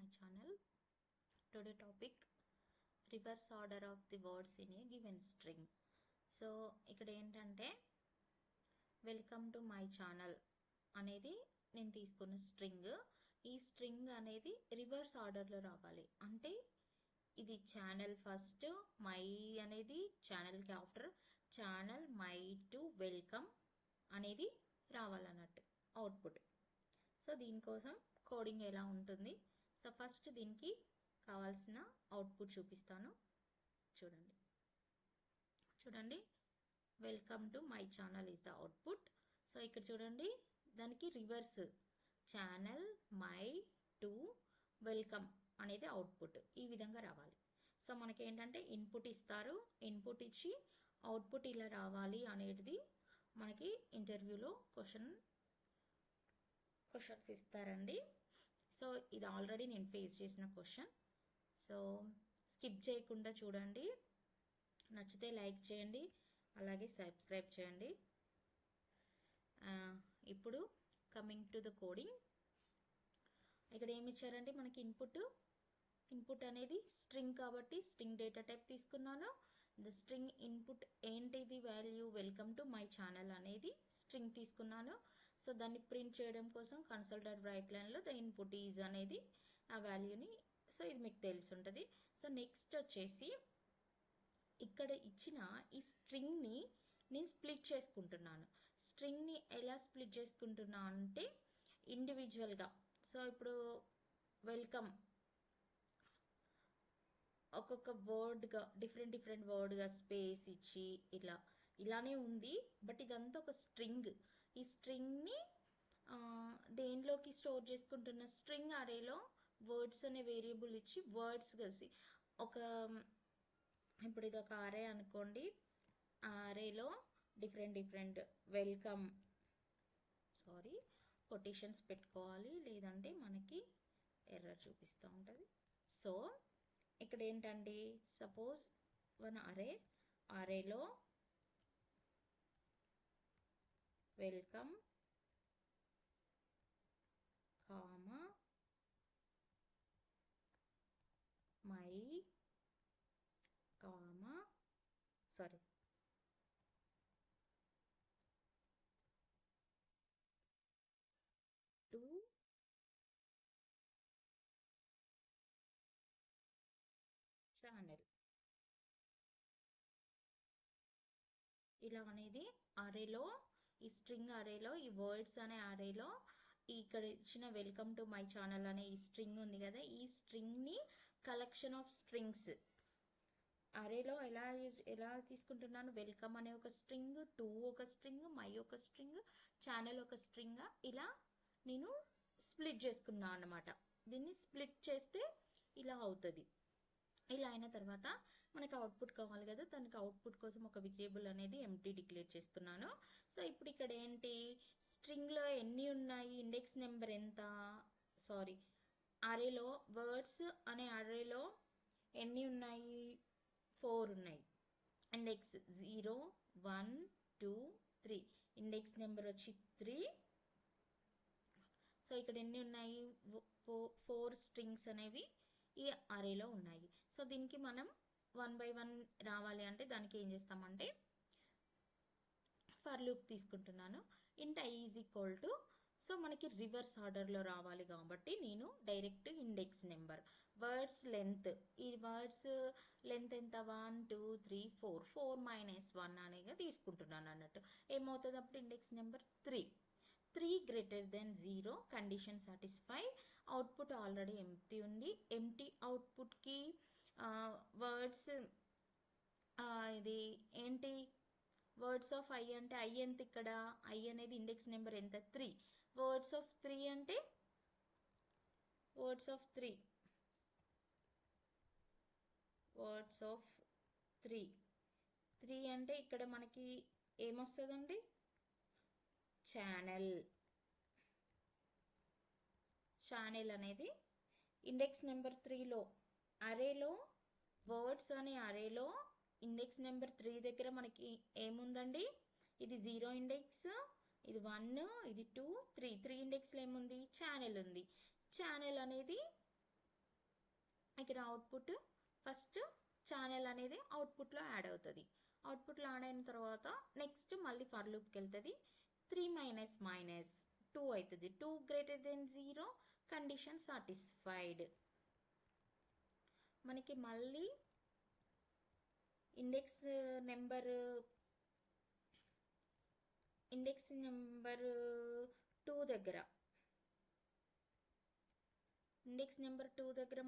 my channel. Today topic reverse order of the words in a given string. So ఇక్కడ ఏంటంటే welcome to my channel అనేది నేను తీసుకున్న string. ఈ string అనేది రివర్స్ ఆర్డర్లో రావాలి. అంటే ఇది ఛానల్ ఫస్ట్, మై అనేది ఛానల్కి after, channel my to welcome అనేది రావాలన్నట్టు అవుట్పుట్. సో దీనికోసం కోడింగ్ ఎలా ఉంటుంది. సో ఫస్ట్ దీనికి కావాల్సిన అవుట్పుట్ చూపిస్తాను. చూడండి welcome to my channel is the output. So ఇక్కడ చూడండి దానికి reverse channel my to welcome అనేది అవుట్పుట్ ఈ విధంగా రావాలి. సో మనకి ఏంటంటే ఇన్పుట్ ఇస్తారు, ఇన్పుట్ ఇచ్చి అవుట్పుట్ ఇలా రావాలి అనేది మనకి ఇంటర్వ్యూలో క్వశ్చన్స్ ఇస్తారండి. సో ఇది ఆల్రెడీ నేను ఫేస్ చేసిన క్వశ్చన్. సో స్కిప్ చేయకుండా చూడండి, నచ్చితే లైక్ చేయండి, అలాగే సబ్స్క్రైబ్ చేయండి. ఇప్పుడు కమింగ్ టు ద కోడింగ్. ఇక్కడ ఏమి ఇచ్చారంటే మనకి ఇన్పుట్ అనేది స్ట్రింగ్ కాబట్టి స్ట్రింగ్ డేటా టైప్ తీసుకున్నాను. ద స్ట్రింగ్ ఇన్పుట్ ఏంటిది value welcome to my channel అనేది స్ట్రింగ్ తీసుకున్నాను. సో దాన్ని ప్రింట్ చేయడం కోసం కన్సోల్.రైట్ రైట్ లైన్లో ద ఇన్పుట్ ఈజ్ అనేది ఆ వాల్యూని, సో ఇది మీకు తెలిసి ఉంటుంది. సో నెక్స్ట్ వచ్చేసి ఇక్కడ ఇచ్చిన ఈ స్ట్రింగ్ని నేను స్ప్లిట్ చేసుకుంటున్నాను. స్ట్రింగ్ని ఎలా స్ప్లిట్ చేసుకుంటున్నా అంటే ఇండివిజువల్గా. సో ఇప్పుడు వెల్కమ్ ఒక్కొక్క వర్డ్గా డిఫరెంట్ వర్డ్గా స్పేస్ ఇచ్చి ఇలానే ఉంది. బట్ ఇదంతా ఒక స్ట్రింగ్. ఈ స్ట్రింగ్ని దేనిలోకి స్టోర్ చేసుకుంటున్న స్ట్రింగ్ అరేలో వర్డ్స్ అనే వేరియబుల్ ఇచ్చి వర్డ్స్ కలిసి ఇప్పుడు ఇది ఒక అరే అనుకోండి. ఆ అరేలో డిఫరెంట్ వెల్కమ్ కొటేషన్స్ పెట్టుకోవాలి, లేదంటే మనకి ఎర్రర్ చూపిస్తూ ఉంటుంది. సో ఇక్కడ ఏంటండి, సపోజ్ వన్ అరేలో welcome comma my comma to channel ఇలా అనేది అరేలో, ఈ స్ట్రింగ్ అరేలో, ఈ వర్డ్స్ అనే అరేలో ఇక్కడ ఇచ్చిన వెల్కమ్ టు మై ఛానల్ అనే ఈ స్ట్రింగ్ ఉంది కదా, ఈ స్ట్రింగ్ని కలెక్షన్ ఆఫ్ స్ట్రింగ్స్ అరేలో ఎలా తీసుకుంటున్నాను. వెల్కమ్ అనే ఒక స్ట్రింగ్, టు ఒక స్ట్రింగ్, మై ఒక స్ట్రింగ్, ఛానల్ ఒక స్ట్రింగ్, ఇలా నేను స్ప్లిట్ చేసుకున్నాను అన్నమాట. దీన్ని స్ప్లిట్ చేస్తే ఇలా అవుతుంది. ఇలా అయిన తర్వాత మనకి అవుట్పుట్ కావాలి కదా, దానికి అవుట్పుట్ కోసం ఒక వేరియబుల్ అనేది ఎంప్టీ డిక్లేర్ చేస్తున్నాను. సో ఇప్పుడు ఇక్కడ ఏంటి, స్ట్రింగ్లో ఎన్ని ఉన్నాయి, ఇండెక్స్ నెంబర్ ఎంత, అరేలో వర్డ్స్ అనే అరేలో ఎన్ని ఉన్నాయి, 4 ఉన్నాయి. ఇండెక్స్ 0 1 2 3, ఇండెక్స్ నెంబర్ వచ్చి 3. సో ఇక్కడ ఎన్ని ఉన్నాయి, 4 స్ట్రింగ్స్ అనేవి ఈ అరేలో ఉన్నాయి. సో దీనికి మనం 1 by 1 రావాలి అంటే దానికి ఏం చేస్తామంటే ఫర్ లూప్ తీసుకుంటున్నాను. ఇంట్ i is equal to, so మనకి రివర్స్ ఆర్డర్లో రావాలి కాబట్టి నేను direct index number words length, ఈ వర్డ్స్ లెంత్ ఎంత 1 2 3 4 మైనస్ 1 అనేది తీసుకుంటున్నాను అన్నట్టు. ఏమవుతుంది అప్పుడు index number 3 greater than 0, condition satisfy. Output already empty ఉంది. ఎంప్టీ అవుట్పుట్కి వర్డ్స్ ఇది ఏంటి, వర్డ్స్ ఆఫ్ ఐ అంటే ఐ ఎంత, ఇక్కడ ఐ అనేది ఇండెక్స్ నెంబర్ ఎంత 3. వర్డ్స్ ఆఫ్ 3 అంటే వర్డ్స్ ఆఫ్ 3 అంటే ఇక్కడ మనకి ఏమొస్తుందండి, ఛానల్ అనేది ఇండెక్స్ నెంబర్ 3లో అరేలో వర్డ్స్ అనే అరేలో ఇండెక్స్ నెంబర్ 3 దగ్గర మనకి ఏముందండి, ఇది 0 ఇండెక్స్, ఇది 1, ఇది 2 3 ఇండెక్స్లో ఏముంది, ఛానల్ ఉంది. ఛానల్ అనేది ఇక్కడ అవుట్పుట్ ఫస్ట్ ఛానల్ అనేది అవుట్పుట్లో యాడ్ అవుతుంది. అవుట్పుట్లో యాడ్ అయిన తర్వాత నెక్స్ట్ మళ్ళీ ఫర్ లూప్కి వెళ్తుంది. 3 మైనస్ మైనస్ 2 అవుతుంది. 2 గ్రేటర్ దెన్ 0 కండిషన్ సాటిస్ఫైడ్. మనకి మళ్ళీ ఇండెక్స్ నెంబర్ 2 దగ్గర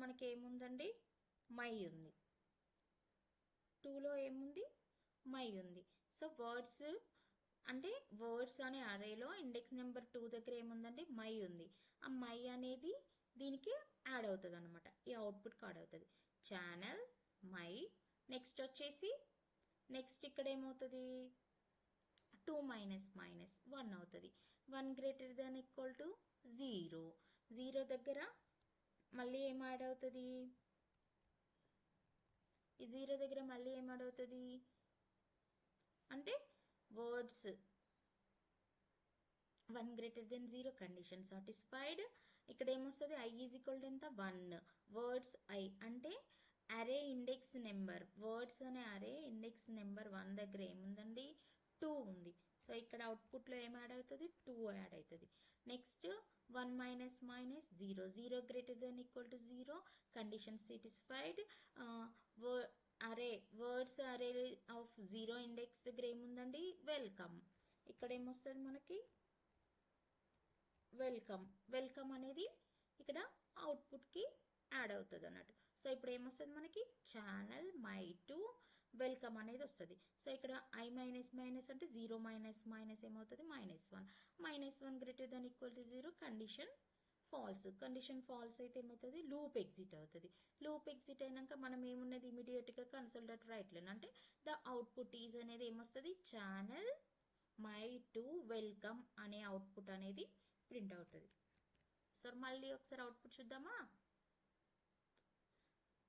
మనకి ఏముందండి, మై ఉంది. 2లో ఏముంది, మై ఉంది. సో వర్డ్స్ అంటే వర్డ్స్ అనే అరేలో ఇండెక్స్ నెంబర్ 2 దగ్గర ఏముందండి, మై ఉంది. ఆ మై అనేది దీనికి యాడ్ అవుతుంది అనమాట, ఈ అవుట్పుట్కి యాడ్ అవుతుంది. ఛానల్ మై నెక్స్ట్ వచ్చేసి నెక్స్ట్ ఇక్కడ ఏమవుతుంది, 2 మైనస్ మైనస్ 1 అవుతుంది. 1 గ్రేటర్ దాన్ ఈక్వల్ టు 0. 0 దగ్గర మళ్ళీ ఏం యాడ్ అవుతుంది, ఈ 0 దగ్గర మళ్ళీ ఏం యాడ్ అవుతుంది అంటే words 1 greater than 0 condition satisfied. ఇక్కడ ఏమొస్తుంది, ఐ ఈజ్ ఈక్వల్ టు ఎంత, 1. వర్డ్స్ ఐ అంటే అరే ఇండెక్స్ నెంబర్, వర్డ్స్ అనే అరే ఇండెక్స్ నెంబర్ 1 దగ్గర ఏముందండి, 2 ఉంది. సో ఇక్కడ అవుట్పుట్లో ఏం యాడ్ అవుతుంది, 2 యాడ్ అవుతుంది. Next 1 minus minus 0. 0 greater than equal to 0 condition satisfied. అరే వర్డ్స్ అరే ఆఫ్ 0 ఇండెక్స్ దగ్గర ఏముందండి, వెల్కమ్. ఇక్కడ ఏమొస్తుంది మనకి, వెల్కమ్ అనేది ఇక్కడ అవుట్పుట్కి యాడ్ అవుతుంది అన్నట్టు. సో ఇప్పుడు ఏమొస్తుంది మనకి, ఛానల్ మై టు వెల్కమ్ అనేది వస్తుంది. సో ఇక్కడ ఐ మైనస్ మైనస్ అంటే 0 మైనస్ మైనస్ ఏమవుతుంది, -1. -1 greater than equal to 0 condition false. Condition false అయితే ఏమవుతుంది, లూప్ ఎగ్జిట్ అవుతుంది. లూప్ ఎగ్జిట్ అయినాక మనం ఏమున్నది, ఇమీడియట్గా కన్సోల్ డాట్ రైట్ లైన్ అంటే ద అవుట్పుట్ ఈజ్ అనేది ఏమొస్తుంది, ఛానల్ మై టు వెల్కమ్ అనే అవుట్పుట్ అనేది ప్రింట్ అవుతుంది. సో మళ్ళీ ఒకసారి అవుట్పుట్ చూద్దామా.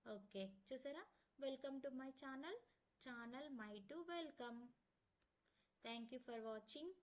ఓకే చూసారా, welcome to my channel my to welcome. Thank you for watching.